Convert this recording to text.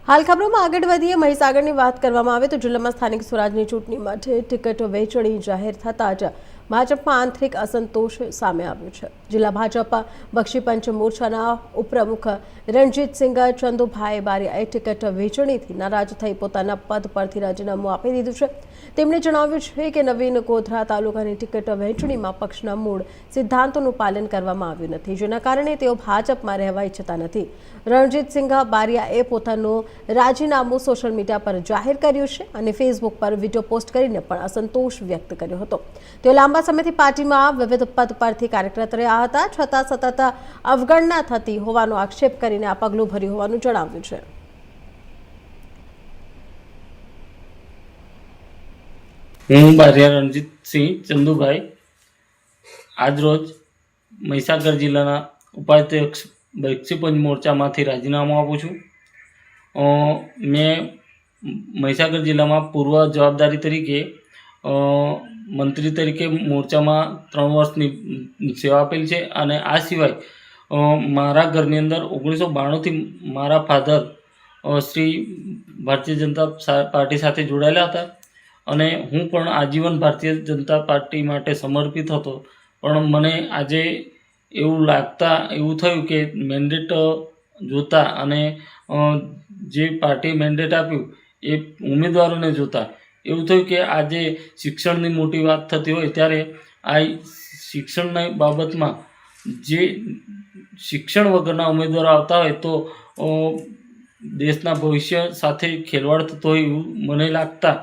હાલ ખબરોમાં આગળ વધીએ મહીસાગરની વાત કરવામાં આવે તો જિલ્લામાં સ્થાનિક સ્વરાજની ચૂંટણી માટે ટિકિટ વહેંચણી જાહેર થતાં જ ભાજપમાં આંતરિક અસંતોષ સામે આવ્યો છે। જિલ્લા ભાજપ બક્ષીપંચ મોરચાના ઉપપ્રમુખ રણજીતસિંહ ચંદુભાઈ બારિયાએ ટિકિટ વહેંચણીથી નારાજ થઈ પોતાના પદ પરથી રાજીનામું આપી દીધું છે। તેમણે જણાવ્યું છે કે નવીન ગોધરા તાલુકાની ટિકિટ વહેંચણીમાં પક્ષના મૂળ સિદ્ધાંતોનું પાલન કરવામાં આવ્યું નથી, જેના કારણે તેઓ ભાજપમાં રહેવા ઈચ્છતા નથી। રણજીતસિંહ બારિયાએ પોતાનું રાજીનામું સોશિયલ મીડિયા પર જાહેર કર્યું છે અને ફેસબુક પર વિડીયો પોસ્ટ કરીને પણ અસંતોષ વ્યક્ત કર્યો હતો। તેઓ લાંબા સમયથી પાર્ટીમાં વિવિધ પદ પરથી કાર્યરત રહ્યા હતા, છતાં સતત અવગણના થતી હોવાનો આક્ષેપ કરીને આ પગલું ભર્યું હોવાનું જણાવ્યું છે। હું બારિયા રણજીતસિંહ ચંદુભાઈ આજરોજ મહીસાગર જિલ્લાના ઉપાધ્યક્ષ બક્ષીપંચ મોરચામાંથી રાજીનામું આપું છું। મેં મહીસાગર જિલ્લામાં પૂર્વ જવાબદારી તરીકે મંત્રી તરીકે મોરચામાં 3 વર્ષની સેવા આપેલ છે અને આ સિવાય મારા ઘરની અંદર 1992થી મારા ફાધર શ્રી ભારતીય જનતા પાર્ટી સાથે જોડાયેલા હતા અને હું પણ આજીવન ભારતીય જનતા પાર્ટી માટે સમર્પિત હતો। પણ મને આજે એવું થયું કે મેન્ડેટ જોતા અને જે પાર્ટી મેન્ડેટ આપ્યું એ ઉમેદવારોને જોતા એવું થયું કે આજે શિક્ષણની મોટી વાત થતી હોય ત્યારે આ શિક્ષણની બાબતમાં જે શિક્ષણ વગરના ઉમેદવારો આવતા હોય તો દેશના ભવિષ્ય સાથે ખેલવાડ થતો હોય એવું મને લાગતા